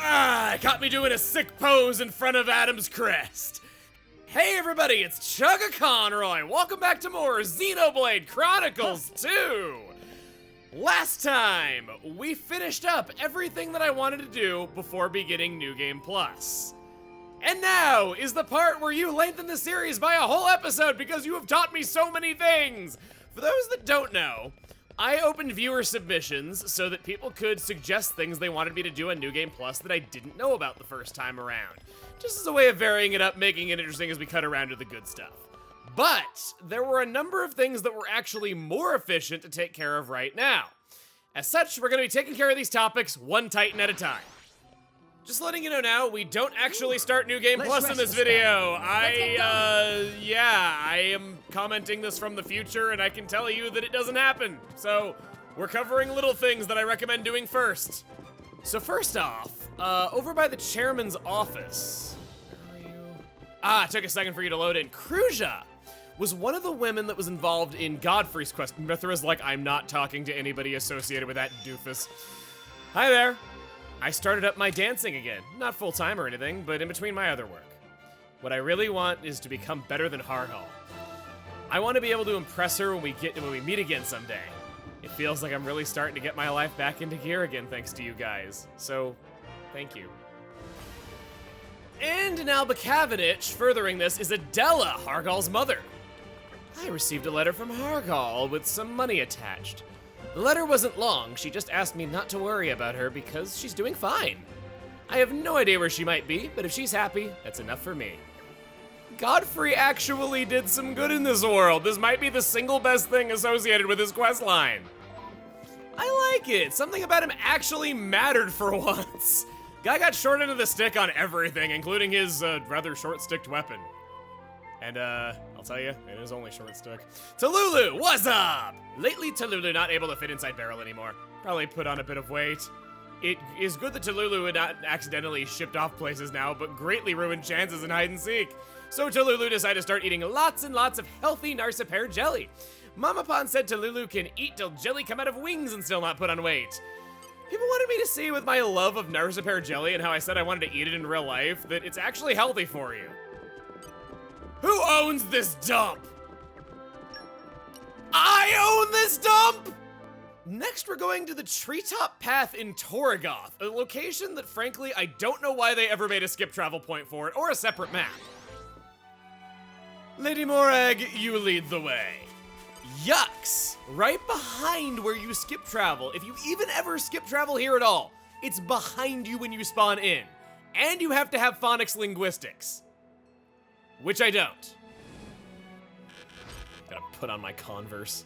Caught me doing a sick pose in front of Adam's crest. Hey everybody, it's Chugga Conroy. Welcome back to more Xenoblade Chronicles 2. Last time, we finished up everything that I wanted to do before beginning New Game Plus. And now is the part where you lengthen the series by a whole episode because you have taught me so many things. For those that don't know, I opened viewer submissions so that people could suggest things they wanted me to do on New Game Plus that I didn't know about the first time around. Just as a way of varying it up, making it interesting as we cut around to the good stuff. But there were a number of things that were actually more efficient to take care of right now. As such, we're going to be taking care of these topics one Titan at a time. Just letting you know now, we don't actually start New Game Plus in this video. I am commenting this from the future, and I can tell you that it doesn't happen. So, we're covering little things that I recommend doing first. So first off, over by the chairman's office. Where are you? It took a second for you to load in. Kruja was one of the women that was involved in Godfrey's quest. Mithra's like, I'm not talking to anybody associated with that doofus. Hi there. I started up my dancing again. Not full-time or anything, but in between my other work. What I really want is to become better than Hargal. I want to be able to impress her when we meet again someday. It feels like I'm really starting to get my life back into gear again thanks to you guys. So, thank you. And in Albucavenich, furthering this, is Adela, Hargal's mother. I received a letter from Hargal with some money attached. The letter wasn't long, she just asked me not to worry about her because she's doing fine. I have no idea where she might be, but if she's happy, that's enough for me. Godfrey actually did some good in this world. This might be the single best thing associated with his questline. I like it. Something about him actually mattered for once. Guy got short end of the stick on everything, including his rather short-sticked weapon. And I'll tell you, it is only short-stick. Talulu, what's up? Lately, Talulu not able to fit inside barrel anymore. Probably put on a bit of weight. It is good that Talulu had not accidentally shipped off places now, but greatly ruined chances in hide and seek. So Talulu decided to start eating lots and lots of healthy Narcipear jelly. Mama Pon said Talulu can eat till jelly come out of wings and still not put on weight. People wanted me to see with my love of Narcipear jelly and how I said I wanted to eat it in real life that it's actually healthy for you. Who owns this dump? I own this dump! Next, we're going to the Treetop Path in Tauragoth, a location that, frankly, I don't know why they ever made a skip travel point for it or a separate map. Lady Morag, you lead the way. Yucks! Right behind where you skip travel, if you even ever skip travel here at all, it's behind you when you spawn in. And you have to have phonics linguistics. Which I don't. Gotta put on my Converse.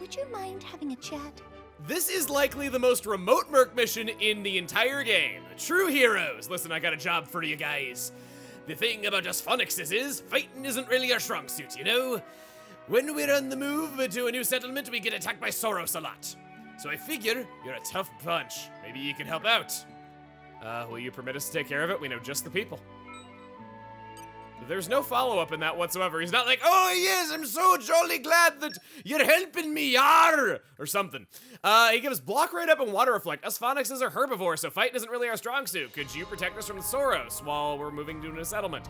Would you mind having a chat? This is likely the most remote merc mission in the entire game. True heroes. Listen, I got a job for you guys. The thing about us phonics is, fighting isn't really our strong suit, you know? When we're on the move to a new settlement, we get attacked by Soros a lot. So I figure you're a tough bunch. Maybe you can help out. Will you permit us to take care of it? We know just the people. There's no follow-up in that whatsoever. He's not like, oh yes, I'm so jolly glad that you're helping me, yar, or something. He gives block right up and water reflect. Us phonics are herbivores, so fighting isn't really our strong suit. Could you protect us from Soros while we're moving to a settlement?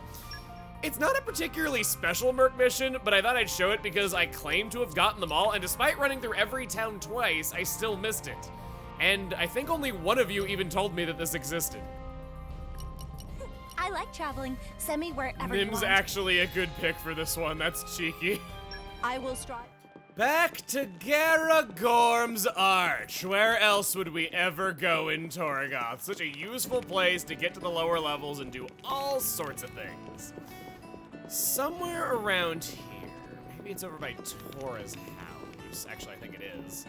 It's not a particularly special merc mission, but I thought I'd show it because I claim to have gotten them all, and despite running through every town twice, I still missed it. And I think only one of you even told me that this existed. I like traveling. Send me wherever you Nim's want. actually a good pick for this one. That's cheeky. I will strive. Back to Garagorm's Arch. Where else would we ever go in Tauragoth? Such a useful place to get to the lower levels and do all sorts of things. Somewhere around here. Maybe it's over by Tora's house. Actually, I think it is.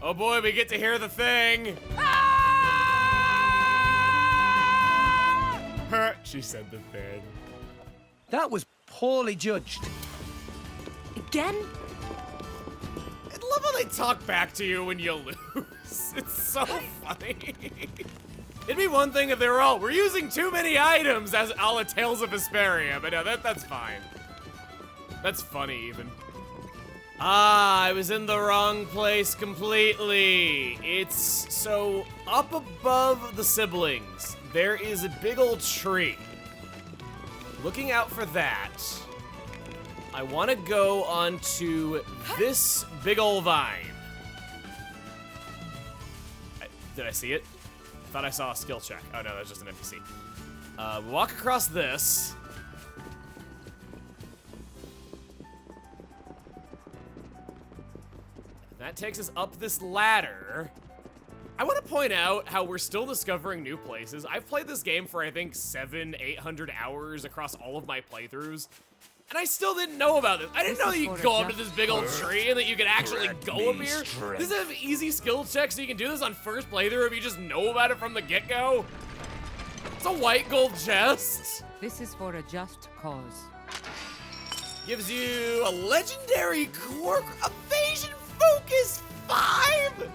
Oh boy, we get to hear the thing. She said the thing. That was poorly judged. Again? I love how they talk back to you when you lose. It's so funny. It'd be one thing if they were all, we're using too many items as a la Tales of Vesperia, but no, that's fine. That's funny even. Ah, I was in the wrong place completely. It's so up above the siblings, there is a big old tree. Looking out for that, I want to go onto this big old vine. Did I see it? I thought I saw a skill check. Oh no, that's just an NPC. Walk across this. That takes us up this ladder. I want to point out how we're still discovering new places. I've played this game for, I think, 700-800 hours across all of my playthroughs, and I still didn't know about this. I didn't know that you could go up to this big old tree and that you could actually go up here. Does it have easy skill checks so you can do this on first playthrough if you just know about it from the get-go? It's a white gold chest. This is for a just cause. Gives you a legendary core evasion focus 5.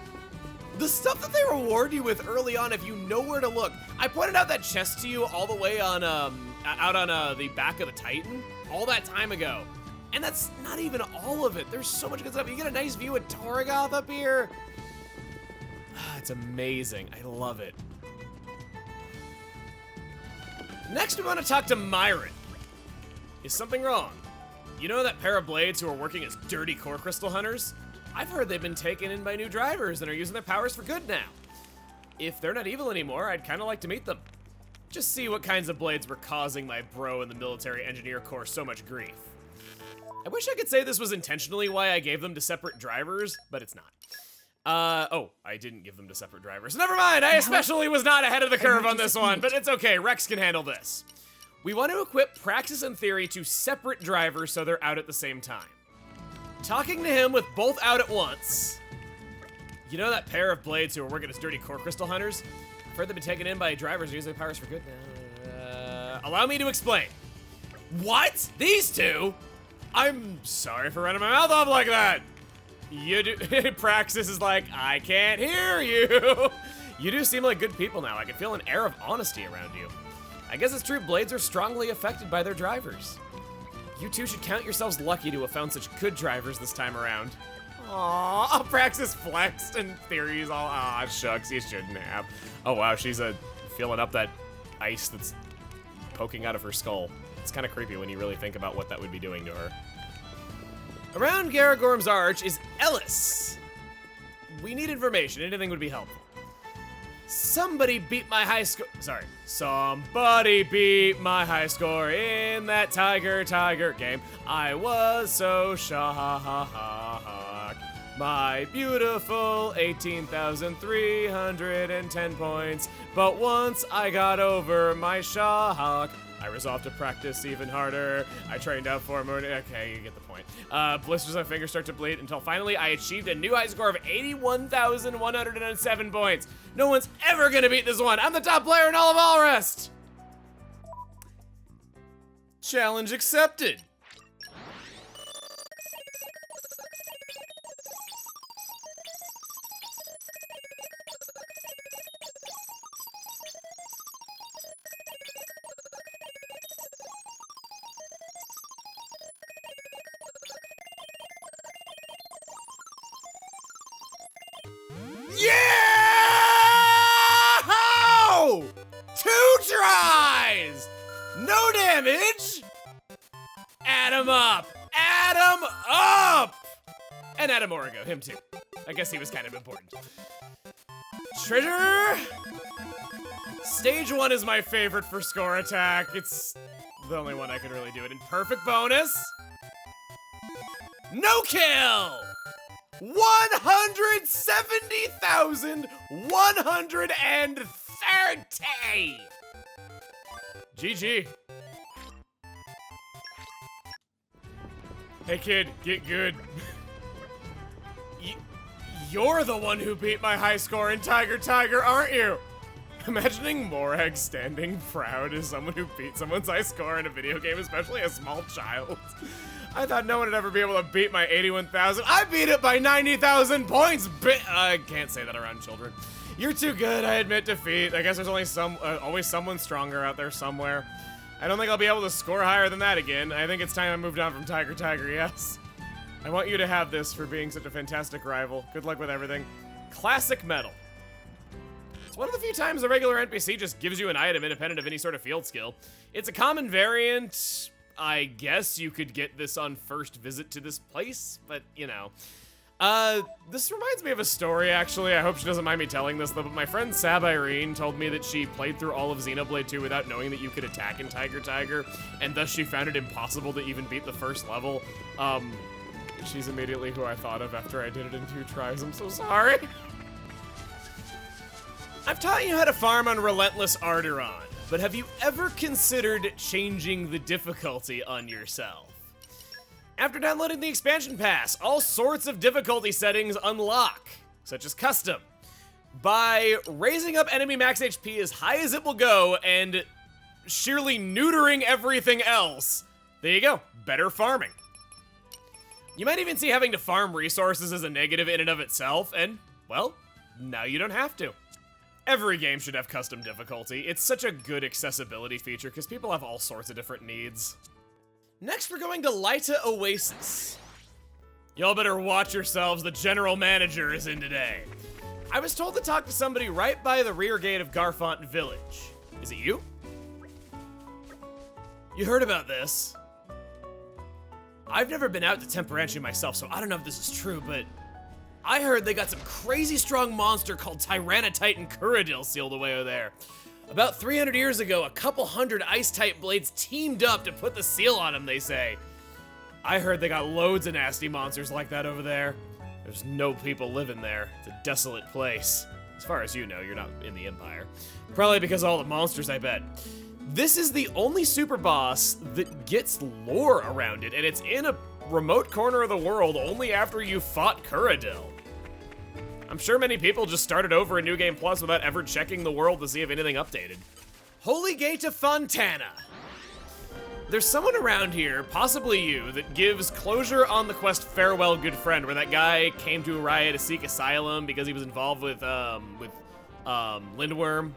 The stuff that they reward you with early on, if you know where to look. I pointed out that chest to you all the way on out on the back of the Titan all that time ago, and that's not even all of it. There's so much good stuff. You get a nice view of Tauragoth up here. It's amazing. I love it. Next, we want to talk to Myron. Is something wrong? You know that pair of blades who are working as dirty core crystal hunters? I've heard they've been taken in by new drivers and are using their powers for good now. If they're not evil anymore, I'd kind of like to meet them. Just see what kinds of blades were causing my bro in the military engineer corps so much grief. I wish I could say this was intentionally why I gave them to separate drivers, but it's not. Oh, I didn't give them to separate drivers. Never mind, I especially was not ahead of the curve on this one, but it's okay, Rex can handle this. We want to equip Praxis and Theory to separate drivers so they're out at the same time. Talking to him with both out at once. You know that pair of blades who are working as dirty core crystal hunters? I've heard they've been taken in by drivers using their powers for good. Allow me to explain. What? These two? I'm sorry for running my mouth off like that. You do. Praxis is like, I can't hear you. You do seem like good people now. I can feel an air of honesty around you. I guess it's true, blades are strongly affected by their drivers. You two should count yourselves lucky to have found such good drivers this time around. Aww, Praxis flexed and Theory's all, ah, shucks, you shouldn't have. Oh wow, she's feeling up that ice that's poking out of her skull. It's kind of creepy when you really think about what that would be doing to her. Around Garagorm's Arch is Ellis. We need information, anything would be helpful. Somebody beat my high score. Sorry. Somebody beat my high score in that Tiger game. I was so shocked. My beautiful 18,310 points. But once I got over my shock, I resolved to practice even harder. I trained out for a moon. Okay, you get the point. Blisters on fingers start to bleed until finally I achieved a new high score of 81,107 points. No one's ever gonna beat this one. I'm the top player in all of Allrest. Challenge accepted. Yeah! 2 tries! No damage! Add him up! Add him up! And Adam Origo, him too. I guess he was kind of important. Treasure! Stage 1 is my favorite for score attack. It's the only one I can really do it in. Perfect bonus. No kill! 170,130! GG. Hey kid, get good. You're the one who beat my high score in Tiger, aren't you? Imagining Morag standing proud as someone who beat someone's high score in a video game, especially a small child. I thought no one would ever be able to beat my 81,000. I beat it by 90,000 points. I can't say that around children. You're too good, I admit defeat. I guess there's only always someone stronger out there somewhere. I don't think I'll be able to score higher than that again. I think it's time I moved on from Tiger, yes. I want you to have this for being such a fantastic rival. Good luck with everything. Classic metal. It's one of the few times a regular NPC just gives you an item independent of any sort of field skill. It's a common variant. I guess you could get this on first visit to this place, but you know. This reminds me of a story, actually. I hope she doesn't mind me telling this, though, but my friend Sab Irene told me that she played through all of Xenoblade 2 without knowing that you could attack in Tiger, and thus she found it impossible to even beat the first level. She's immediately who I thought of after I did it in 2 tries. I'm so sorry. I've taught you how to farm on Relentless Arteron, but have you ever considered changing the difficulty on yourself? After downloading the expansion pass, all sorts of difficulty settings unlock, such as custom, by raising up enemy max HP as high as it will go and sheerly neutering everything else. There you go, better farming. You might even see having to farm resources as a negative in and of itself, and, well, now you don't have to. Every game should have custom difficulty. It's such a good accessibility feature because people have all sorts of different needs. Next, we're going to Lyta Oasis. Y'all better watch yourselves, the general manager is in today. I was told to talk to somebody right by the rear gate of Garfont Village. Is it you? You heard about this? I've never been out to Temperantia myself, so I don't know if this is true, but I heard they got some crazy strong monster called Tyranitytan Kuradil sealed away over there. About 300 years ago, a couple hundred ice-type blades teamed up to put the seal on them, they say. I heard they got loads of nasty monsters like that over there. There's no people living there. It's a desolate place. As far as you know, you're not in the Empire. Probably because of all the monsters, I bet. This is the only super boss that gets lore around it, and it's in a remote corner of the world only after you fought Kuradil. I'm sure many people just started over in New Game Plus without ever checking the world to see if anything updated. Holy Gate of Fontana. There's someone around here, possibly you, that gives closure on the quest Farewell Good Friend, where that guy came to Araya to seek asylum because he was involved with Lindworm.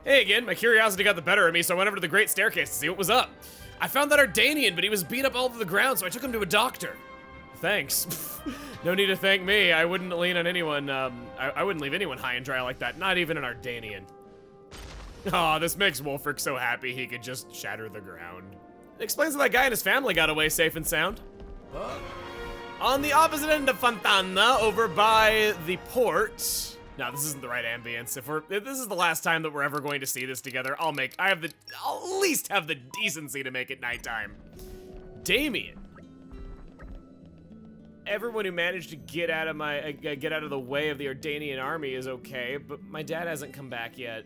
Hey again, my curiosity got the better of me, so I went over to the Great Staircase to see what was up. I found that Ardanian, but he was beat up all over the ground, so I took him to a doctor. Thanks. No need to thank me. I wouldn't lean on anyone, I wouldn't leave anyone high and dry like that, not even an Ardanian. Aw, this makes Wolfric so happy he could just shatter the ground. It explains how that guy and his family got away safe and sound. On the opposite end of Fontana, over by the port. No, this isn't the right ambience. If this is the last time that we're ever going to see this together, I'll at least have the decency to make it nighttime. Damien. Everyone who managed to get out of the way of the Ardanian army is okay, but my dad hasn't come back yet.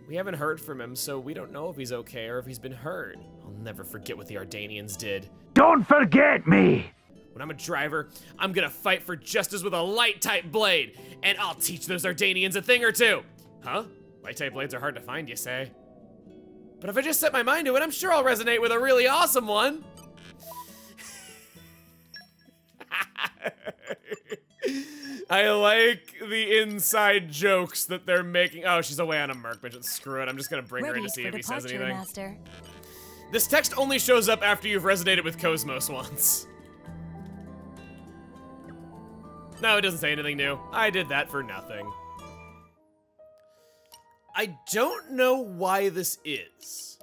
We haven't heard from him, so we don't know if he's okay or if he's been hurt. I'll never forget what the Ardanians did. Don't forget me! When I'm a driver, I'm gonna fight for justice with a light-type blade, and I'll teach those Ardanians a thing or two. Huh? Light-type blades are hard to find, you say? But if I just set my mind to it, I'm sure I'll resonate with a really awesome one. I like the inside jokes that they're making. Oh, she's away on a merc mission. Screw it, I'm just gonna bring her in to see if he says anything. Master. This text only shows up after you've resonated with Cosmos once. No, it doesn't say anything new. I did that for nothing. I don't know why this is.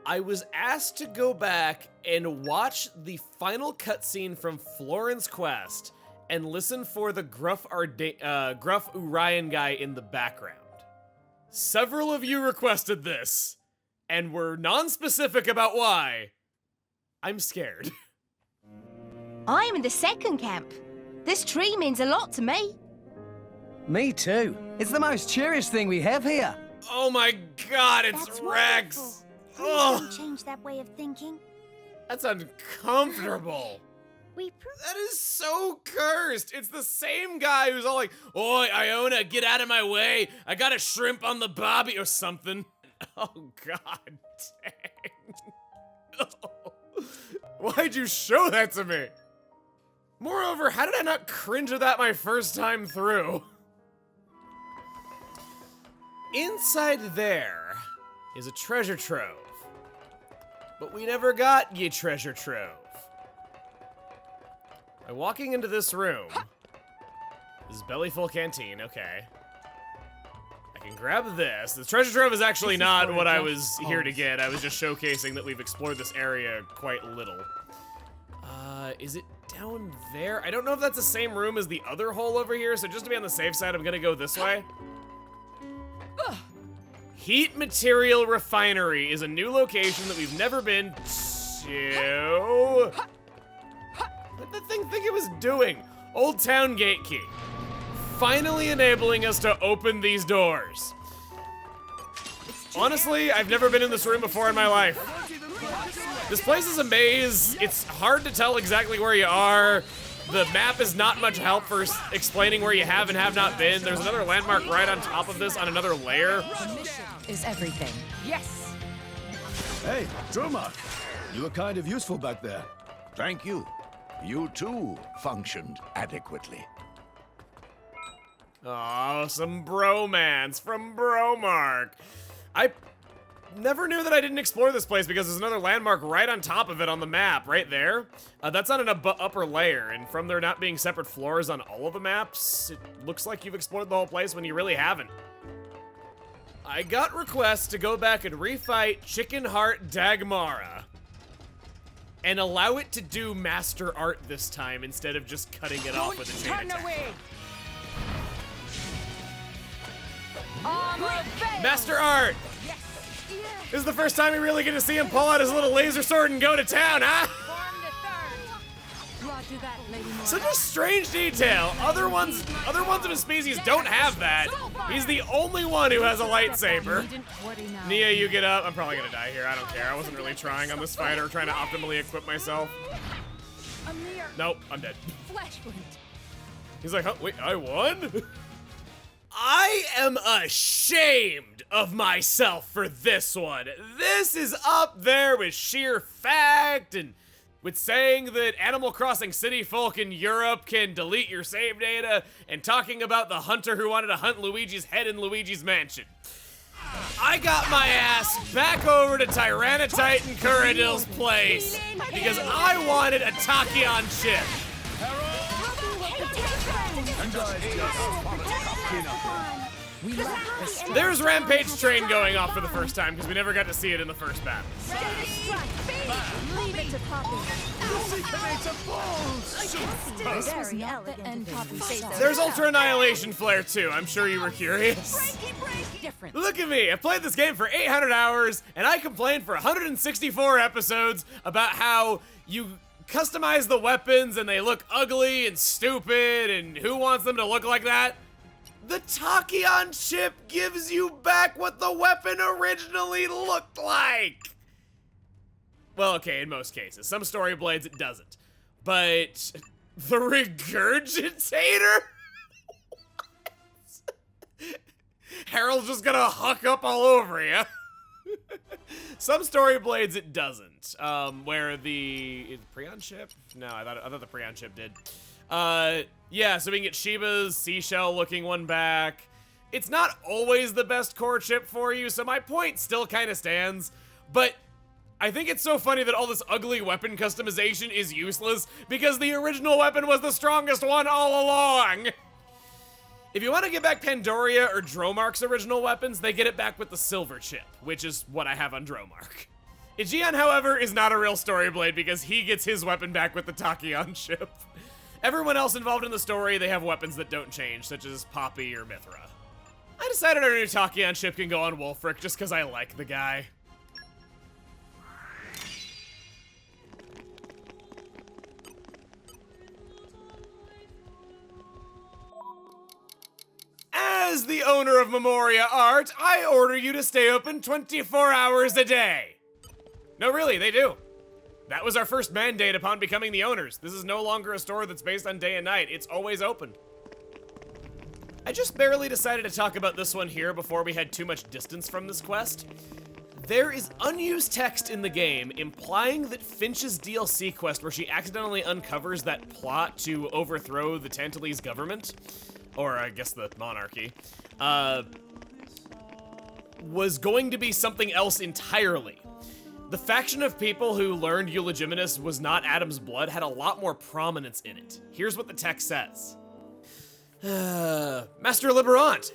I was asked to go back and watch the final cutscene from Florence Quest and listen for the gruff Urian guy in the background. Several of you requested this, and were non-specific about why. I'm scared. I'm in the second camp. This tree means a lot to me. Me too. It's the most cheeriest thing we have here. Oh my god, it's That's Rex! wonderful. Please Ugh, don't change that way of thinking. that's uncomfortable. We That is so cursed. It's the same guy who's all like, "Oi, Iona, get out of my way. I got a shrimp on the bobby," or something. Oh, god dang. Why'd you show that to me? Moreover, how did I not cringe at that my first time through? Inside there is a treasure trove. But we never got ye treasure trove. I'm walking into this room. This is belly full canteen, okay. I can grab this. The treasure trove is actually not what I was here to get. I was just showcasing that we've explored this area quite little. Is it down there? I don't know if that's the same room as the other hole over here, so just to be on the safe side, I'm gonna go this way. Heat Material Refinery is a new location that we've never been to. What did the thing think it was doing? Old Town Gate Key. Finally enabling us to open these doors. Honestly, I've never been in this room before in my life. This place is a maze. It's hard to tell exactly where you are. The map is not much help for explaining where you have and have not been. There's another landmark right on top of this on another layer. Is everything. Yes. Hey, Dromar, you were kind of useful back there. Thank you. You too functioned adequately. Oh, some bromance from Bromark. I never knew that I didn't explore this place because there's another landmark right on top of it on the map, right there. That's on an upper layer, and from there not being separate floors on all of the maps, it looks like you've explored the whole place when you really haven't. I got requests to go back and refight Chicken Heart Dagmara and allow it to do Master Art this time instead of just cutting it off with a chain attack. Master Art! Yes. This is the first time we really get to see him pull out his little laser sword and go to town, huh? Such a strange detail. Other ones of his species don't have that. He's the only one who has a lightsaber. Nia, you get up. I'm probably gonna die here. I don't care. I wasn't really trying on this fight or trying to optimally equip myself. Nope, I'm dead. He's like, huh, wait, I won? I am ashamed of myself for this one. This is up there with sheer fact and with saying that Animal Crossing city folk in Europe can delete your save data and talking about the hunter who wanted to hunt Luigi's head in Luigi's mansion. I got my ass back over to Tyranitytan Kuradil's place because I wanted a Tachyon ship. There's Rampage Train going off for the first time because we never got to see it in the first battle. There's Ultra Annihilation Flare too. I'm sure you were curious. Look at me. I played this game for 800 hours and I complained for 164 episodes about how you customize the weapons and they look ugly and stupid and who wants them to look like that? The Tachyon chip gives you back what the weapon originally looked like. Well, okay, in most cases. Some story blades it doesn't. But the Regurgitator? Harold's just gonna huck up all over you. Some story blades it doesn't. Where the Prion chip? No, I thought the Prion chip did. Yeah, so we can get Shiba's seashell-looking one back. It's not always the best core chip for you, so my point still kind of stands. But I think it's so funny that all this ugly weapon customization is useless because the original weapon was the strongest one all along. If you want to get back Pandoria or Dromark's original weapons, they get it back with the silver chip, which is what I have on Dromark. Aegeon, however, is not a real story blade because he gets his weapon back with the Tachyon chip. Everyone else involved in the story, they have weapons that don't change, such as Poppy or Mithra. I decided our new Tachyon chip can go on Wulfric just because I like the guy. As the owner of Memoria Art, I order you to stay open 24 hours a day. No, really, they do. That was our first mandate upon becoming the owners. This is no longer a store that's based on day and night. It's always open. I just barely decided to talk about this one here before we had too much distance from this quest. There is unused text in the game implying that Finch's DLC quest, where she accidentally uncovers that plot to overthrow the Tantalese government, or I guess the monarchy, was going to be something else entirely. The faction of people who learned Eulogiminus was not Adam's blood had a lot more prominence in it. Here's what the text says. Master Liberant,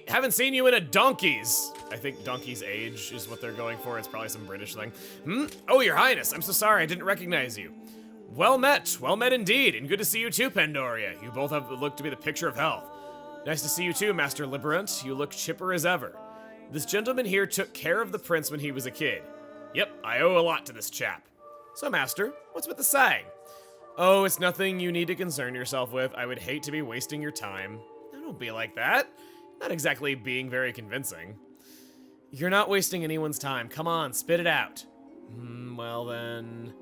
haven't seen you in a donkeys. I think donkey's age is what they're going for. It's probably some British thing. Oh, your highness, I'm so sorry, I didn't recognize you. Well met indeed, and good to see you too, Pandoria. You both have looked to be the picture of health. Nice to see you too, Master Liberant. You look chipper as ever. This gentleman here took care of the prince when he was a kid. Yep, I owe a lot to this chap. So, Master, what's with the sighing? Oh, it's nothing you need to concern yourself with. I would hate to be wasting your time. Don't be like that. Not exactly being very convincing. You're not wasting anyone's time. Come on, spit it out. Well then,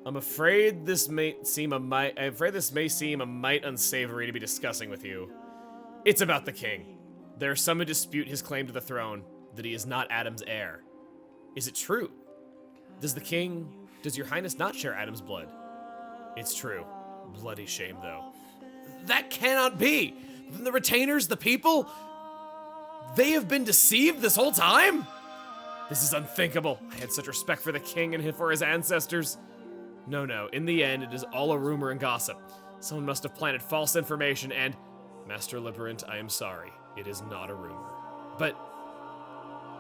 I'm afraid this may seem a mite unsavory to be discussing with you. It's about the king. There are some who dispute his claim to the throne, that he is not Adam's heir. Is it true? Does your highness not share Adam's blood? It's true. Bloody shame, though. That cannot be! The retainers, the people, they have been deceived this whole time? This is unthinkable. I had such respect for the king and for his ancestors. No, in the end, it is all a rumor and gossip. Someone must have planted false information and... Master Liberant, I am sorry. It is not a rumor. But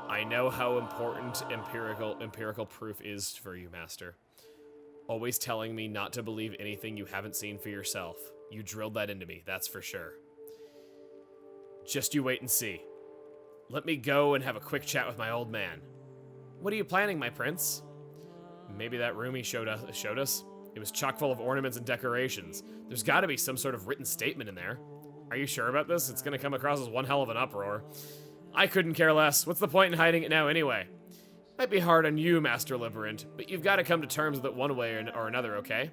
I know how important empirical proof is for you, Master. Always telling me not to believe anything you haven't seen for yourself. You drilled that into me, that's for sure. Just you wait and see. Let me go and have a quick chat with my old man. What are you planning, my prince? Maybe that room he showed us? It was chock full of ornaments and decorations. There's gotta be some sort of written statement in there. Are you sure about this? It's gonna come across as one hell of an uproar. I couldn't care less. What's the point in hiding it now anyway? Might be hard on you, Master Liberant, but you've got to come to terms with it one way or another, okay?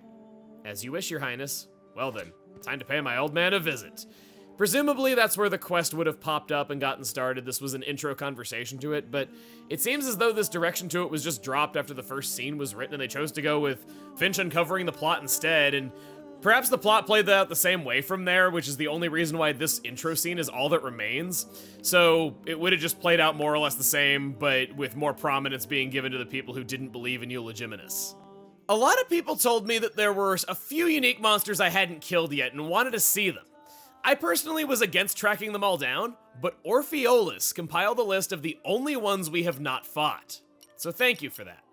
As you wish, your highness. Well then, time to pay my old man a visit. Presumably that's where the quest would have popped up and gotten started. This was an intro conversation to it, but it seems as though this direction to it was just dropped after the first scene was written and they chose to go with Finch uncovering the plot instead, and perhaps the plot played that out the same way from there, which is the only reason why this intro scene is all that remains. So it would have just played out more or less the same, but with more prominence being given to the people who didn't believe in Eulogiminus. A lot of people told me that there were a few unique monsters I hadn't killed yet and wanted to see them. I personally was against tracking them all down, but Orpheolus compiled a list of the only ones we have not fought. So thank you for that.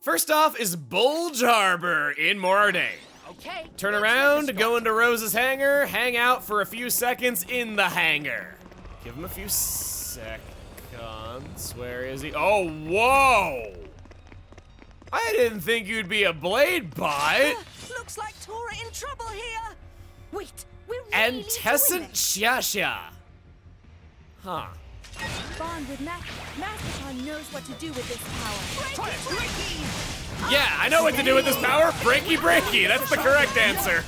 First off is Bulge Harbor in Morday. Okay. Turn around, go into Rose's hangar, hang out for a few seconds in the hangar. Give him a few seconds. Where is he? Oh, whoa! I didn't think you'd be a blade bot. Looks like Tora in trouble here. Wait, we're really Antecedent Shasha. Huh. Bond with Mastercon knows what to do with this power. Breaky! Yeah, I know what to do with this power. Breaky. That's the correct answer.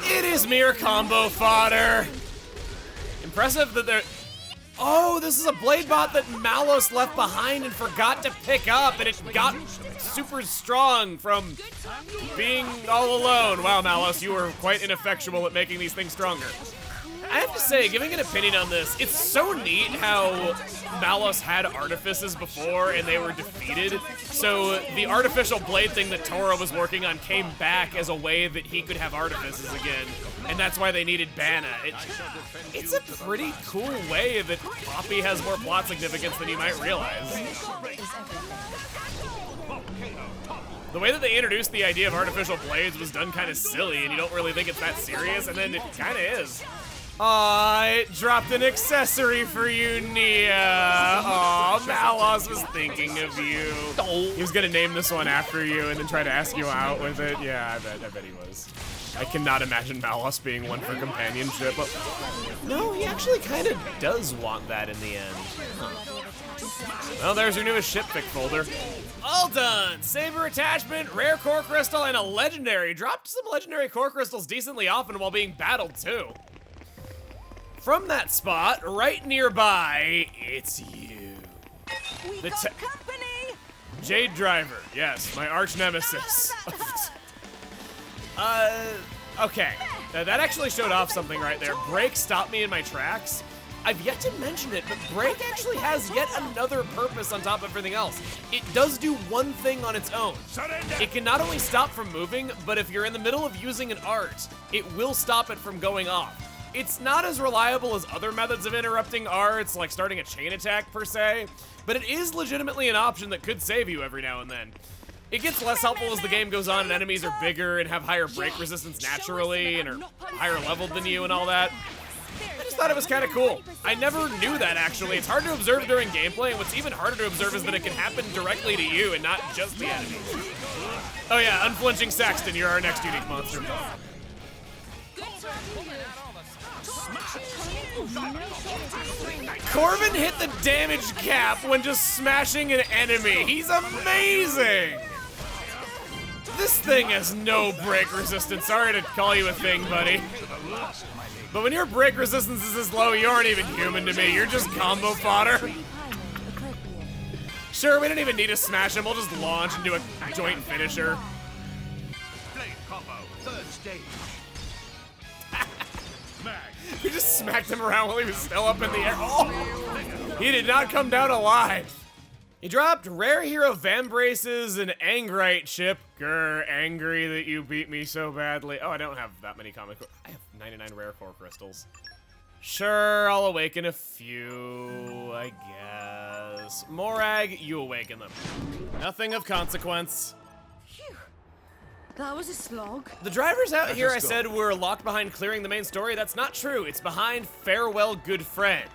It is mere combo fodder. Impressive that they're... Oh, this is a blade bot that Malos left behind and forgot to pick up, and it got super strong from being all alone. Wow, Malos, you were quite ineffectual at making these things stronger. I have to say, giving an opinion on this, it's so neat how Malos had artifices before and they were defeated. So the artificial blade thing that Tora was working on came back as a way that he could have artifices again. And that's why they needed Banna. It's a pretty cool way that Poppy has more plot significance than you might realize. The way that they introduced the idea of artificial blades was done kind of silly and you don't really think it's that serious, and then it kind of is. Aw, it dropped an accessory for you, Nia. Aw, Malos was thinking of you. He was gonna name this one after you and then try to ask you out with it. Yeah, I bet he was. I cannot imagine Malos being one for companionship. But no, he actually kind of does want that in the end. Huh. Well, there's your newest ship pick folder. All done! Saber attachment, rare core crystal, and a legendary. Dropped some legendary core crystals decently often while being battled, too. From that spot, right nearby, it's you. We got company! Jade Driver, yes, my arch nemesis. Okay, that actually showed off something right there. Break stopped me in my tracks. I've yet to mention it, but Break actually has yet another purpose on top of everything else. It does do one thing on its own. It can not only stop from moving, but if you're in the middle of using an art, it will stop it from going off. It's not as reliable as other methods of interrupting arts, like starting a chain attack per se, but it is legitimately an option that could save you every now and then. It gets less helpful as the game goes on and enemies are bigger and have higher break resistance naturally and are higher leveled than you and all that. I just thought it was kind of cool. I never knew that, actually. It's hard to observe during gameplay, and what's even harder to observe is that it can happen directly to you and not just the enemies. Oh yeah, Unflinching Saxton, you're our next unique monster. Corbin hit the damage cap when just smashing an enemy. He's amazing! This thing has no break resistance. Sorry to call you a thing, buddy. But when your break resistance is this low, you aren't even human to me. You're just combo fodder. Sure, we don't even need to smash him. We'll just launch and do a joint finisher. We just smacked him around while he was still up in the air. Oh! He did not come down alive. He dropped Rare Hero Vambraces and Angrite Chip. Grr, angry that you beat me so badly. Oh, I don't have that many comic. I have 99 Rare Core Crystals. Sure, I'll awaken a few, I guess. Morag, you awaken them. Nothing of consequence. Phew. That was a slog. The drivers out here, I said, were locked behind clearing the main story. That's not true. It's behind Farewell, Good Friend.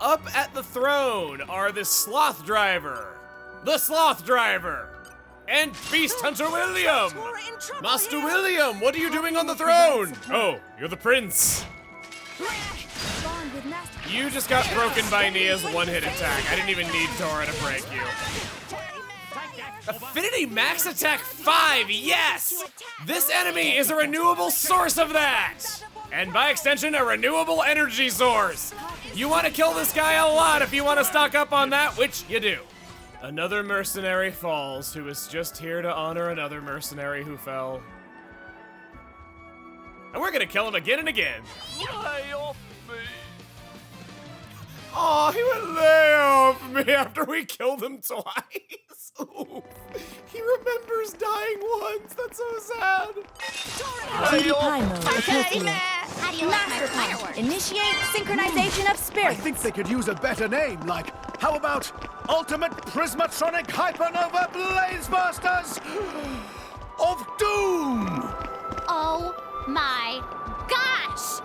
Up at the throne are the Sloth Driver, and Beast Hunter William. Master William, what are you doing on the throne? Oh, you're the prince. You just got broken by Nia's one-hit attack. I didn't even need Tora to break you. Affinity Max Attack 5, yes! This enemy is a renewable source of that! And by extension, a renewable energy source. You want to kill this guy a lot if you want to stock up on that, which you do. Another mercenary falls, who is just here to honor another mercenary who fell. And we're gonna kill him again and again. Lay off me. Aw, he would lay off me after we killed him twice. Ooh. He remembers dying once. That's so sad. How do you like my fireworks? Initiate synchronization of spirits. I think they could use a better name, like, how about Ultimate Prismatronic Hypernova Blazemasters of Doom? Oh my gosh!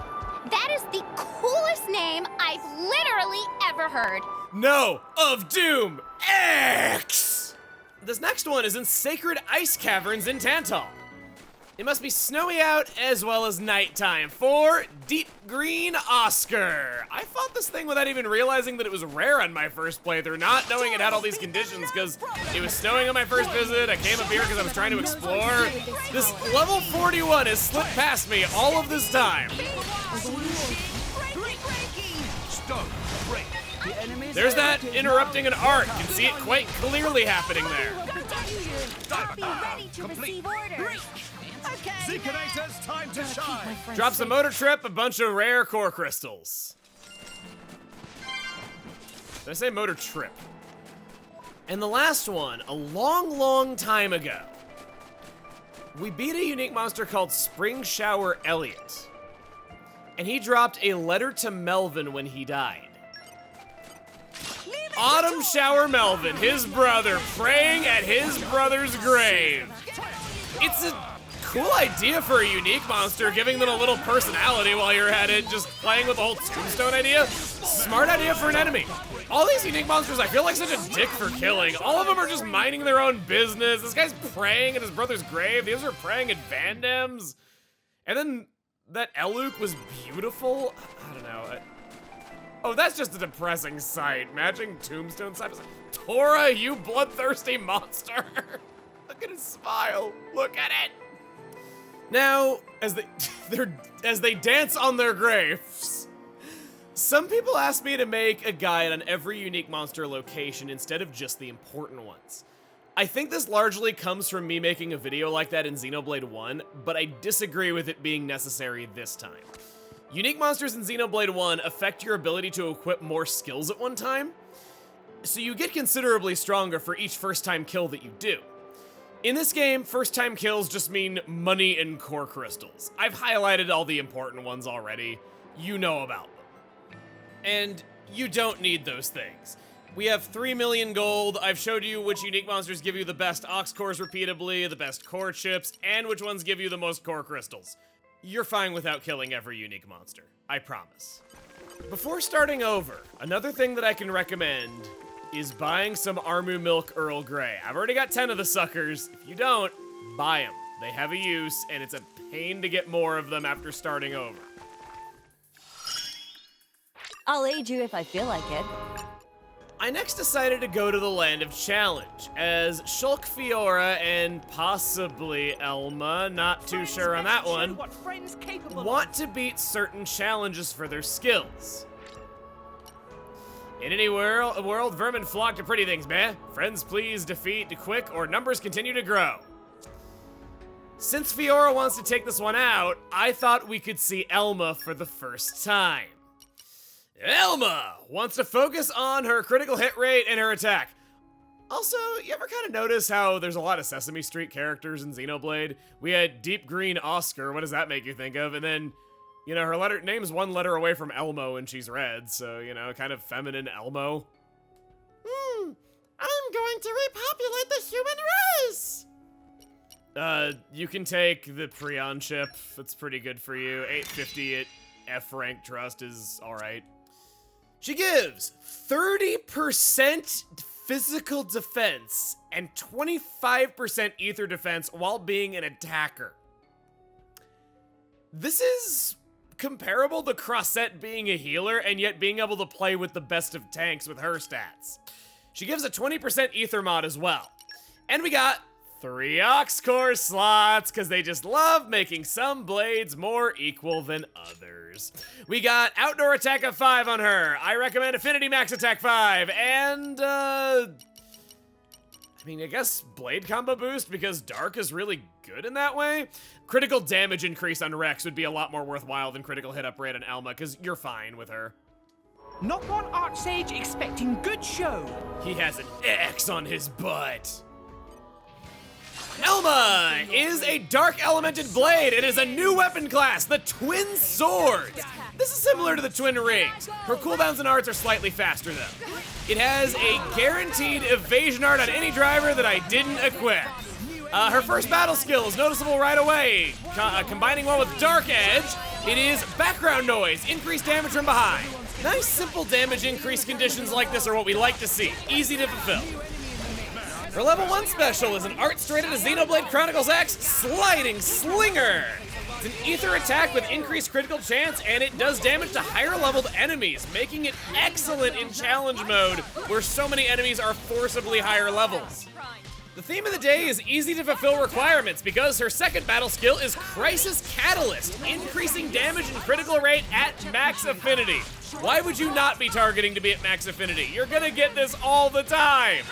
That is the coolest name I've literally ever heard. No, of Doom X! This next one is in Sacred Ice Caverns in Tantal. It must be snowy out as well as nighttime for Deep Green Oscar. I fought this thing without even realizing that it was rare on my first playthrough, not knowing it had all these conditions because it was snowing on my first visit. I came up here because I was trying to explore. This level 41 has slipped past me all of this time. There's that interrupting an art. You can see it quite clearly happening there. Be ready to receive orders. Zekinator's time to shine. Drops a motor trip, a bunch of rare core crystals. Did I say motor trip? And the last one, a long, long time ago, we beat a unique monster called Spring Shower Elliot. And he dropped a letter to Melvin when he died. Autumn Shower Melvin, his brother, praying at his brother's grave. It's a cool idea for a unique monster, giving them a little personality while you're at it, just playing with the whole tombstone idea. Smart idea for an enemy. All these unique monsters, I feel like such a dick for killing. All of them are just minding their own business. This guy's praying at his brother's grave. The others are praying at Vandam's. And then that Eluk was beautiful. I don't know. Oh, that's just a depressing sight. Matching tombstone side by side. Tora, you bloodthirsty monster. Look at his smile. Look at it. Now, as they dance on their graves, some people ask me to make a guide on every unique monster location instead of just the important ones. I think this largely comes from me making a video like that in Xenoblade 1, but I disagree with it being necessary this time. Unique monsters in Xenoblade 1 affect your ability to equip more skills at one time, so you get considerably stronger for each first-time kill that you do. In this game, first-time kills just mean money and core crystals. I've highlighted all the important ones already. You know about them. And you don't need those things. We have 3 million gold. I've showed you which unique monsters give you the best ox cores repeatably, the best core chips, and which ones give you the most core crystals. You're fine without killing every unique monster. I promise. Before starting over, another thing that I can recommend is buying some Armu Milk Earl Grey. I've already got 10 of the suckers. If you don't, buy them. They have a use, and it's a pain to get more of them after starting over. I'll aid you if I feel like it. I next decided to go to the Land of Challenge, as Shulk Fiora and possibly Elma, not too sure on that one, want to beat certain challenges for their skills. In any world, vermin flock to pretty things, man. Friends please defeat quick, or numbers continue to grow. Since Fiora wants to take this one out, I thought we could see Elma for the first time. Elma wants to focus on her critical hit rate and her attack. Also, you ever kind of notice how there's a lot of Sesame Street characters in Xenoblade? We had Deep Green Oscar, what does that make you think of? And then, you know, her name's one letter away from Elmo and she's red, so, you know, kind of feminine Elmo. I'm going to repopulate the human race! You can take the Prion chip, it's pretty good for you. 850 at F rank trust is alright. She gives 30% physical defense and 25% ether defense while being an attacker. This is comparable to Crossette being a healer and yet being able to play with the best of tanks with her stats. She gives a 20% ether mod as well. And we got 3 Ox Core slots, because they just love making some blades more equal than others. We got Outdoor Attack of 5 on her. I recommend Affinity Max Attack 5, and, I guess Blade Combo Boost, because Dark is really good in that way. Critical damage increase on Rex would be a lot more worthwhile than critical hit up rate on Elma, because you're fine with her. Knock on Archsage expecting good show. He has an X on his butt. Elma is a dark elemented blade. It is a new weapon class, the Twin Swords. This is similar to the Twin Rings. Her cooldowns and arts are slightly faster though. It has a guaranteed evasion art on any driver that I didn't equip. Her first battle skill is noticeable right away. Combining well with Dark Edge, it is background noise, increased damage from behind. Nice simple damage increase conditions like this are what we like to see. Easy to fulfill. Her level 1 special is an art straight out of Xenoblade Chronicles X, Sliding Slinger. It's an ether attack with increased critical chance, and it does damage to higher leveled enemies, making it excellent in challenge mode, where so many enemies are forcibly higher levels. The theme of the day is easy to fulfill requirements, because her second battle skill is Crisis Catalyst, increasing damage and critical rate at max affinity. Why would you not be targeting to be at max affinity? You're gonna get this all the time.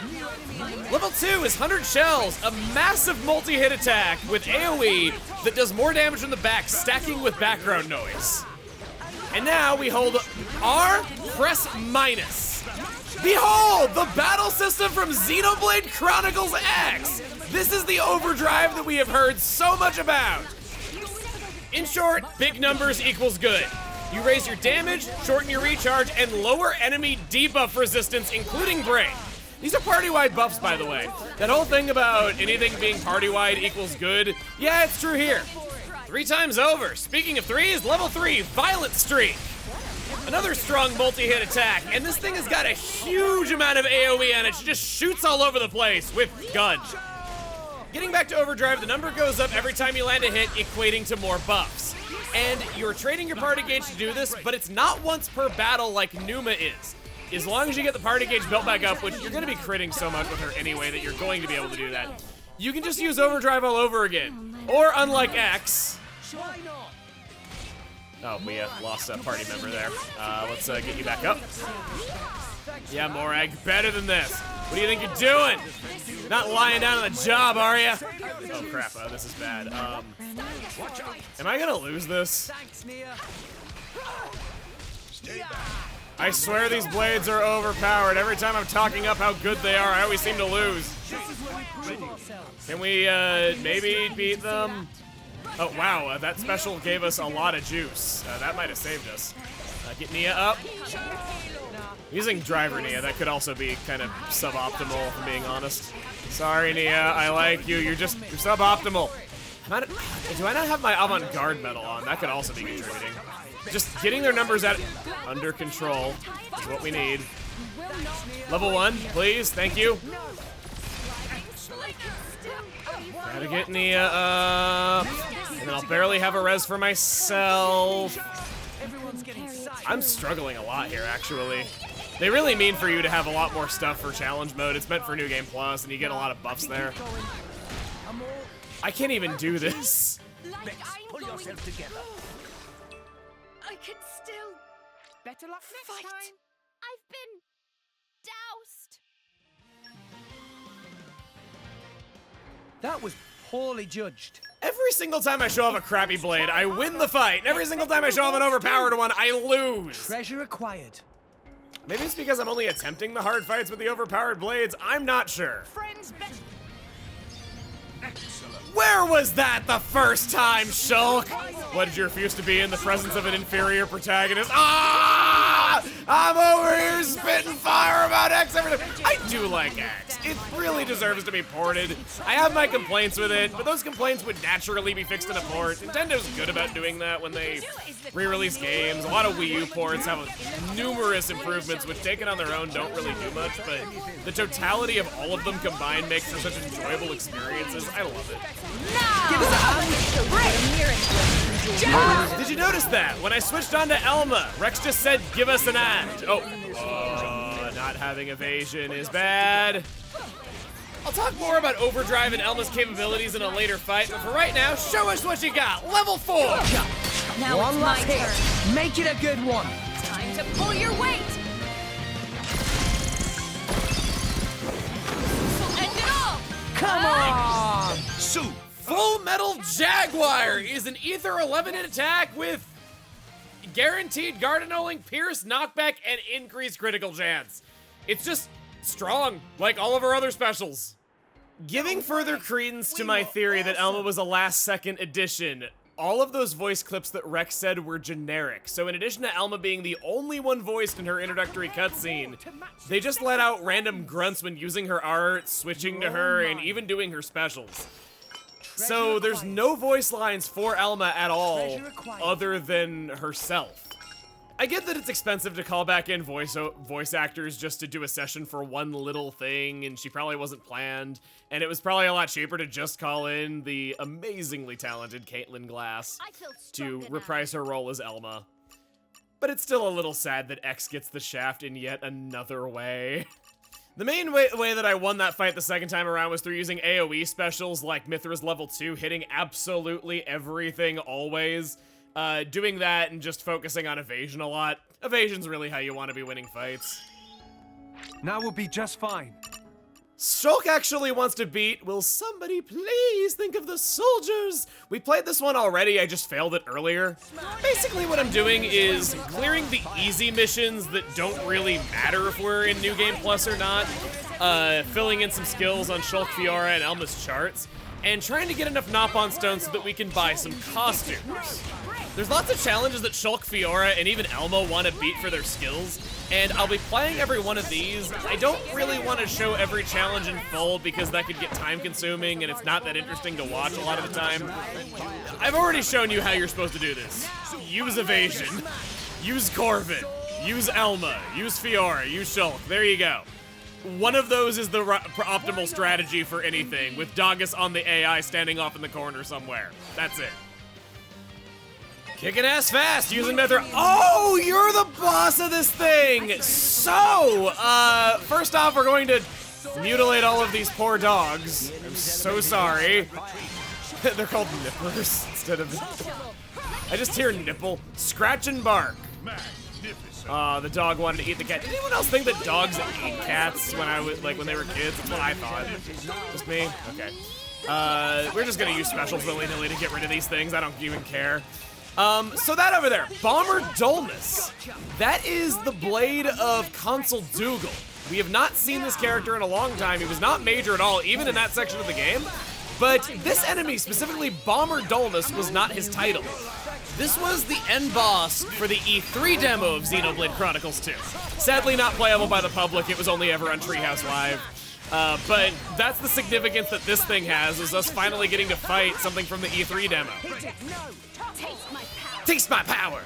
Level 2 is 100 Shells, a massive multi-hit attack with AoE that does more damage from the back, stacking with background noise. And now we hold R, press minus. Behold, the battle system from Xenoblade Chronicles X! This is the overdrive that we have heard so much about. In short, big numbers equals good. You raise your damage, shorten your recharge, and lower enemy debuff resistance, including break. These are party-wide buffs, by the way. That whole thing about anything being party-wide equals good, yeah, it's true here. 3 times over. Speaking of 3s, level 3, Violent Streak. Another strong multi-hit attack, and this thing has got a huge amount of AoE on it. She just shoots all over the place with guns. Getting back to overdrive, the number goes up every time you land a hit, equating to more buffs. And you're trading your party gauge to do this, but it's not once per battle like Numa is. As long as you get the party gauge built back up, which you're going to be critting so much with her anyway that you're going to be able to do that, you can just use overdrive all over again. Or unlike X. Oh, we lost a party member there. Let's get you back up. Yeah, Morag, better than this. What do you think you're doing? Not lying down on the job, are you? Oh crap, this is bad. Am I gonna lose this? I swear these blades are overpowered. Every time I'm talking up how good they are, I always seem to lose. Can we maybe beat them? Oh wow, that special gave us a lot of juice. That might have saved us. Get Nia up. Using driver Nia, that could also be kind of suboptimal, if I'm being honest. Sorry Nia, I like you. You're suboptimal. Do I not have my avant-garde medal on? That could also be contributing. Just getting their numbers under control is what we need. Level 1, please, thank you. Gotta get Nia up. And then I'll barely have a res for myself. I'm struggling a lot here, actually. They really mean for you to have a lot more stuff for challenge mode. It's meant for New Game Plus, and you get a lot of buffs there. I can't even do this. Pull yourself together. I can still Better luck next fight. time. I've been doused. That was poorly judged. Every single time I show off a crappy blade, I win the fight. And every single time I show off an overpowered one, I lose. Treasure acquired. Maybe it's because I'm only attempting the hard fights with the overpowered blades. I'm not sure. Friends, Where was that the first time, Shulk? What, did you refuse to be in the presence of an inferior protagonist? Ah! I'm over here spitting fire about X everything. I do like X. It really deserves to be ported. I have my complaints with it, but those complaints would naturally be fixed in a port. Nintendo's good about doing that when they re-release games. A lot of Wii U ports have numerous improvements, which taken on their own don't really do much, but the totality of all of them combined makes for such enjoyable experiences. I love it. Did you notice that? When I switched on to Elma, Rex just said, give us an and. Oh, not having evasion is bad. I'll talk more about Overdrive and Elma's capabilities in a later fight, but for right now, show us what you got. Level 4. Now One it's my last hit. turn. Make it a good one. Time to pull your weight. End it all. Come on! Sue! Full Metal Jaguar is an Ether 11 hit attack with guaranteed guard-annulling, pierce, knockback, and increased critical chance. It's just strong, like all of her other specials. Giving further credence to my theory that Elma was a last-second addition, all of those voice clips that Rex said were generic. So in addition to Elma being the only one voiced in her introductory cutscene, they just let out random grunts when using her art, switching to her, and even doing her specials. So there's no voice lines for Elma at all, other than herself. I get that it's expensive to call back in voice actors just to do a session for one little thing, and she probably wasn't planned, and it was probably a lot cheaper to just call in the amazingly talented Caitlin Glass to reprise her role as Elma. But it's still a little sad that X gets the shaft in yet another way. The main way that I won that fight the second time around was through using AoE specials like Mithra's level 2, hitting absolutely everything always. Doing that and just focusing on evasion a lot. Evasion's really how you want to be winning fights. Now we'll be just fine. Shulk actually wants to beat, will somebody please think of the soldiers? We played this one already, I just failed it earlier. Basically what I'm doing is clearing the easy missions that don't really matter if we're in New Game Plus or not, filling in some skills on Shulk, Fiora, and Elma's charts, and trying to get enough Knock-on stones so that we can buy some costumes. There's lots of challenges that Shulk, Fiora, and even Elma want to beat for their skills, and I'll be playing every one of these. I don't really want to show every challenge in full because that could get time-consuming and it's not that interesting to watch a lot of the time. I've already shown you how you're supposed to do this. Use evasion, use Corvin, use Elma, use Fiora, use Shulk. There you go. One of those is the optimal strategy for anything, with Dogus on the AI standing off in the corner somewhere. That's it. Kicking ass fast, using Mithra. Oh, you're the boss of this thing! So, first off, we're going to mutilate all of these poor dogs. I'm so sorry. They're called nipplers instead of... I just hear nipple. Scratch and bark. The dog wanted to eat the cat. Did anyone else think that dogs ate cats when they were kids? That's what I thought. Just me? Okay. We're just gonna use specials willy-nilly to get rid of these things. I don't even care. So that over there, Bomber Dullness. That is the blade of Consul Dougal. We have not seen this character in a long time. He was not major at all, even in that section of the game. But this enemy, specifically Bomber Dullness, was not his title. This was the end boss for the E3 demo of Xenoblade Chronicles 2. Sadly not playable by the public, it was only ever on Treehouse Live. But that's the significance that this thing has, is us finally getting to fight something from the E3 demo. Taste my power!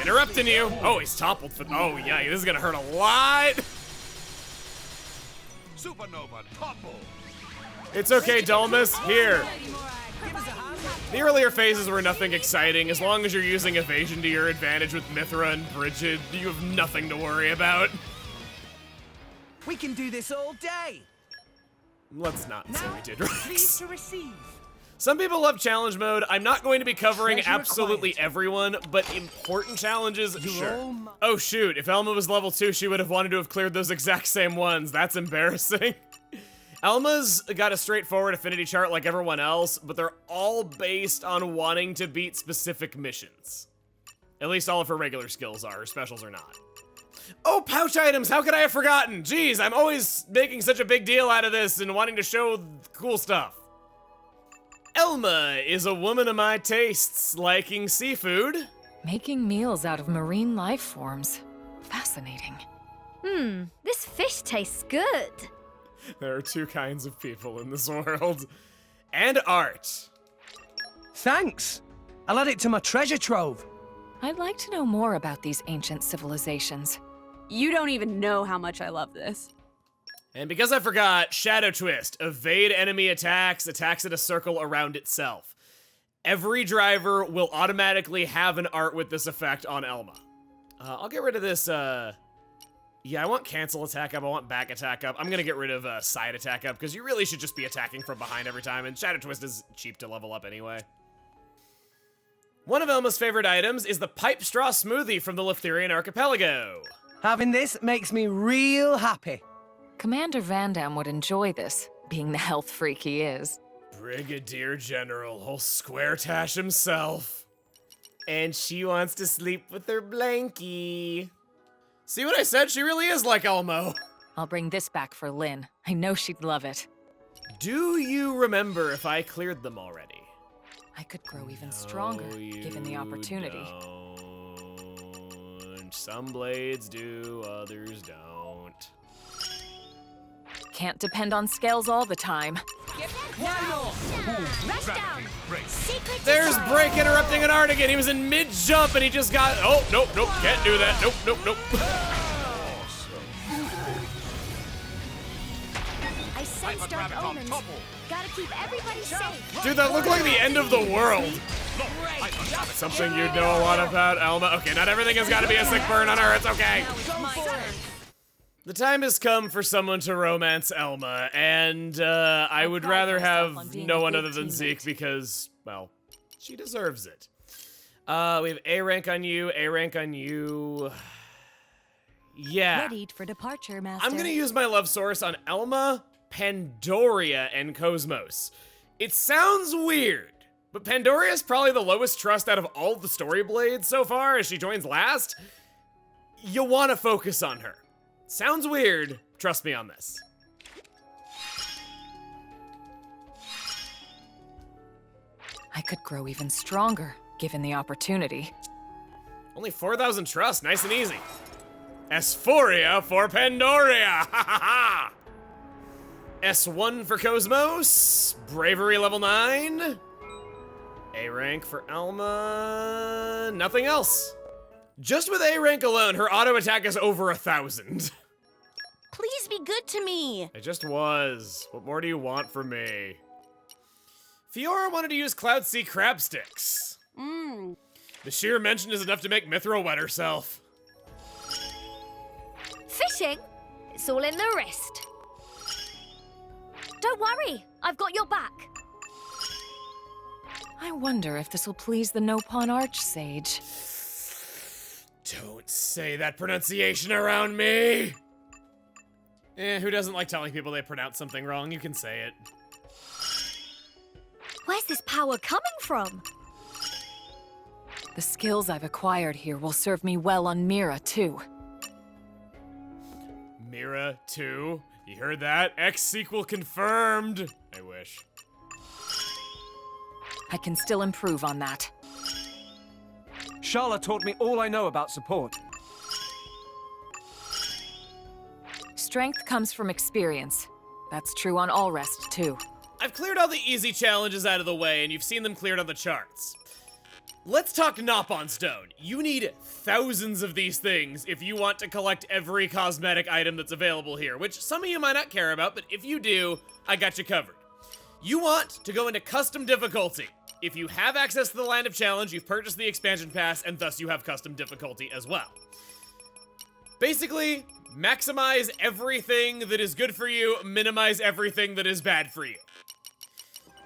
Interrupting you! Oh, he's toppled for- oh yeah, this is gonna hurt a lot! Supernova topple. It's okay, Dullness, here. The earlier phases were nothing exciting. As long as you're using evasion to your advantage with Mithra and Brigid, you have nothing to worry about. We can do this all day. Let's not say we did, Rex. Please to receive. Some people love challenge mode. I'm not going to be covering absolutely everyone, but important challenges, sure. Oh shoot, if Elma was level 2, she would have wanted to have cleared those exact same ones. That's embarrassing. Elma's got a straightforward affinity chart like everyone else, but they're all based on wanting to beat specific missions. At least all of her regular skills are, her specials are not. Oh, pouch items, how could I have forgotten? Jeez, I'm always making such a big deal out of this and wanting to show cool stuff. Elma is a woman of my tastes, liking seafood. Making meals out of marine life forms. Fascinating. This fish tastes good. There are two kinds of people in this world. And art. Thanks. I'll add it to my treasure trove. I'd like to know more about these ancient civilizations. You don't even know how much I love this. And because I forgot, Shadow Twist. Evade enemy attacks, attacks in a circle around itself. Every driver will automatically have an art with this effect on Elma. I'll get rid of this, yeah, I want cancel attack up, I want back attack up. I'm gonna get rid of side attack up, because you really should just be attacking from behind every time, and Shadow Twist is cheap to level up anyway. One of Elma's favorite items is the pipe straw smoothie from the Leftherian Archipelago. Having this makes me real happy. Commander Vandam would enjoy this, being the health freak he is. Brigadier General, whole Square Tash himself. And she wants to sleep with her blankie. See what I said? She really is like Elmo. I'll bring this back for Lynn. I know she'd love it. Do you remember if I cleared them already? I could grow even stronger, given the opportunity. Don't. Some blades do, others don't. Can't depend on scales all the time. There's Break interrupting an art again. He was in mid-jump and he just got... Oh, nope, can't do that. Nope. I sense dark omens. Gotta keep everybody safe. Dude, that looked like the end of the world. Something you'd know a lot about, Elma. Okay, not everything has got to be a sick burn on her. It's okay. The time has come for someone to romance Elma, and I would rather have no one other than Zeke because, well, she deserves it. We have A rank on you, A rank on you. Yeah. Ready for departure, Master. I'm gonna use my love source on Elma, Pandoria, and Cosmos. It sounds weird, but Pandoria is probably the lowest trust out of all the story blades so far as she joins last. You wanna focus on her. Sounds weird, trust me on this. I could grow even stronger, given the opportunity. Only 4,000 trust, nice and easy. Asphoria for Pandoria, ha ha ha! S1 for Cosmos, Bravery level 9. A rank for Elma, nothing else. Just with A rank alone, her auto attack is over 1,000. Please be good to me. It just was. What more do you want from me? Fiora wanted to use Cloud Sea crab sticks. The sheer mention is enough to make Mithra wet herself. Fishing? It's all in the wrist. Don't worry, I've got your back. I wonder if this will please the Nopon Archsage. Don't say that pronunciation around me! Who doesn't like telling people they pronounce something wrong? You can say it. Where's this power coming from? The skills I've acquired here will serve me well on Mira, too. Mira 2? You heard that? X sequel confirmed! I wish. I can still improve on that. Charlotte taught me all I know about support. Strength comes from experience. That's true on all rest, too. I've cleared all the easy challenges out of the way, and you've seen them cleared on the charts. Let's talk Knob-on Stone. You need thousands of these things if you want to collect every cosmetic item that's available here, which some of you might not care about, but if you do, I got you covered. You want to go into custom difficulty. If you have access to the Land of Challenge, you've purchased the expansion pass, and thus you have custom difficulty as well. Basically, maximize everything that is good for you, minimize everything that is bad for you.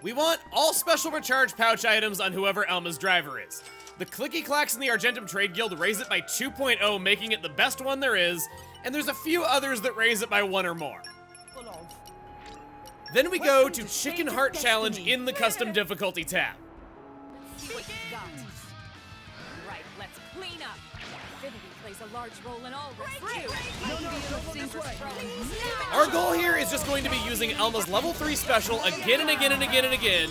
We want all special recharge pouch items on whoever Elma's driver is. The Clicky Clacks in the Argentum Trade Guild raise it by 2.0, making it the best one there is, and there's a few others that raise it by 1 or more. Then we go to Chicken Heart Challenge in the custom difficulty tab. Right, let's clean up. Affinity plays a large role in all Our goal here is just going to be using Elma's level 3 special again and again and again and again,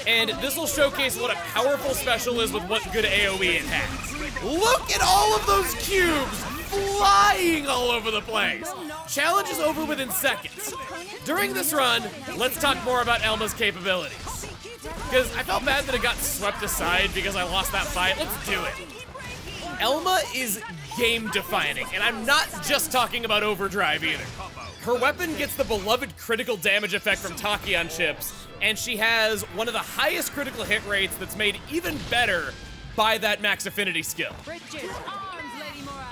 and this will showcase what a powerful special is with what good AoE it has. Look at all of those cubes flying all over the place. Challenge is over within seconds. During this run, let's talk more about Elma's capabilities. Because I felt bad that it got swept aside because I lost that fight. Let's do it. Elma is game-defining, and I'm not just talking about overdrive either. Her weapon gets the beloved critical damage effect from Tachyon chips, and she has one of the highest critical hit rates that's made even better by that max affinity skill.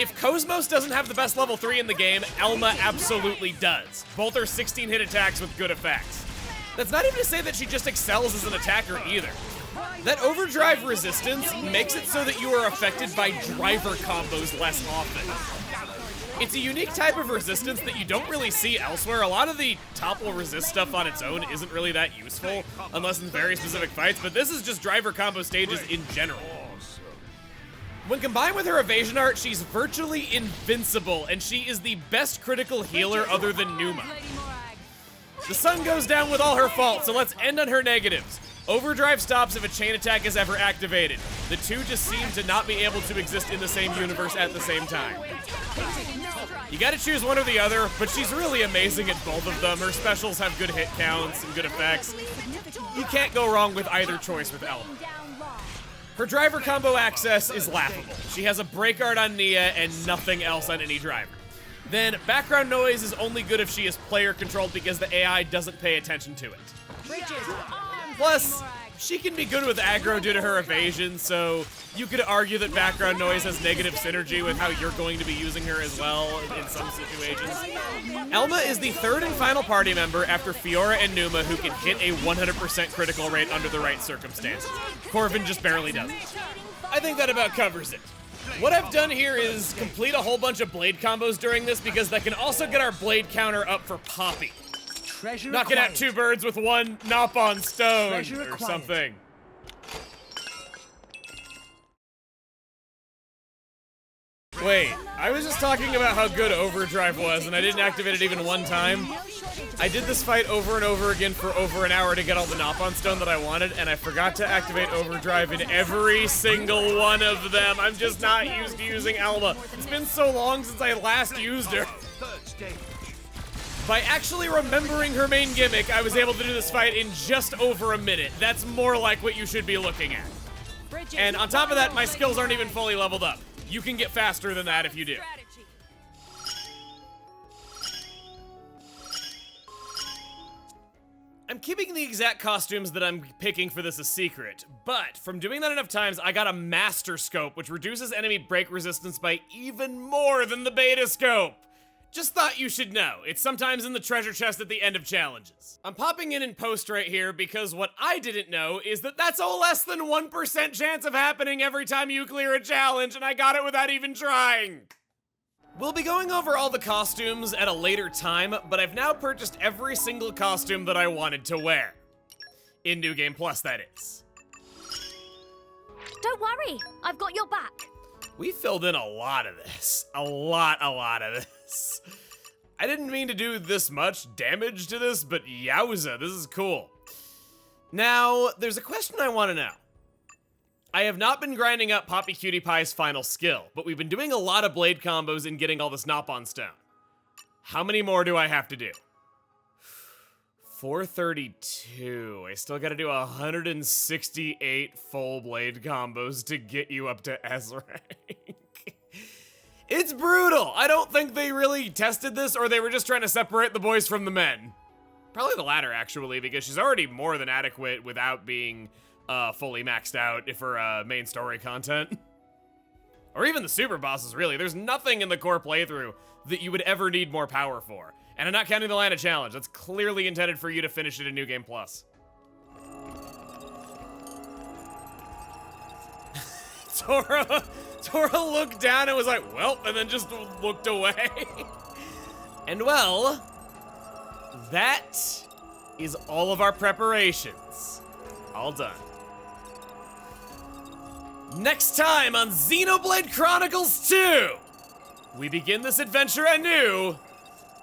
If Cosmos doesn't have the best level 3 in the game, Elma absolutely does. Both are 16-hit attacks with good effects. That's not even to say that she just excels as an attacker either. That overdrive resistance makes it so that you are affected by driver combos less often. It's a unique type of resistance that you don't really see elsewhere. A lot of the top will resist stuff on its own isn't really that useful, unless in very specific fights, but this is just driver combo stages in general. When combined with her evasion art, she's virtually invincible, and she is the best critical healer other than Numa. The sun goes down with all her faults, so let's end on her negatives. Overdrive stops if a chain attack is ever activated. The two just seem to not be able to exist in the same universe at the same time. You gotta choose one or the other, but she's really amazing at both of them. Her specials have good hit counts and good effects. You can't go wrong with either choice with Elma. Her driver combo access is laughable. She has a break art on Nia and nothing else on any driver. Then background noise is only good if she is player controlled because the AI doesn't pay attention to it. Plus, she can be good with aggro due to her evasion, so you could argue that background noise has negative synergy with how you're going to be using her as well in some situations. Elma is the third and final party member after Fiora and Numa who can hit a 100% critical rate under the right circumstances. Corvin just barely doesn't. I think that about covers it. What I've done here is complete a whole bunch of blade combos during this because that can also get our blade counter up for Poppy. Knocking out 2 birds with 1 Knob-on Stone or something. Wait, I was just talking about how good Overdrive was and I didn't activate it even 1 time. I did this fight over and over again for over an hour to get all the Knob-on Stone that I wanted, and I forgot to activate Overdrive in every single one of them. I'm just not used to using Elma. It's been so long since I last used her. By actually remembering her main gimmick, I was able to do this fight in just over a minute. That's more like what you should be looking at. And on top of that, my skills aren't even fully leveled up. You can get faster than that if you do. I'm keeping the exact costumes that I'm picking for this a secret, but from doing that enough times, I got a Master Scope, which reduces enemy break resistance by even more than the Beta Scope. Just thought you should know. It's sometimes in the treasure chest at the end of challenges. I'm popping in post right here because what I didn't know is that that's a less than 1% chance of happening every time you clear a challenge, and I got it without even trying. We'll be going over all the costumes at a later time, but I've now purchased every single costume that I wanted to wear. In New Game Plus, that is. Don't worry, I've got your back. We filled in a lot of this. A lot of this. I didn't mean to do this much damage to this, but yowza, this is cool. Now, there's a question I want to know. I have not been grinding up Poppy Cutie Pie's final skill, but we've been doing a lot of blade combos and getting all this Nopon stone. How many more do I have to do? 432. I still gotta do 168 full blade combos to get you up to S rank. It's brutal. I don't think they really tested this, or they were just trying to separate the boys from the men. Probably the latter, actually, because she's already more than adequate without being fully maxed out for main story content. Or even the super bosses, really. There's nothing in the core playthrough that you would ever need more power for. And I'm not counting the line of challenge. That's clearly intended for you to finish it in New Game Plus. Tora looked down and was like, well, and then just looked away. And well, that is all of our preparations. All done. Next time on Xenoblade Chronicles 2, we begin this adventure anew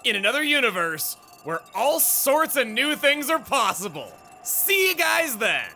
in another universe where all sorts of new things are possible. See you guys then.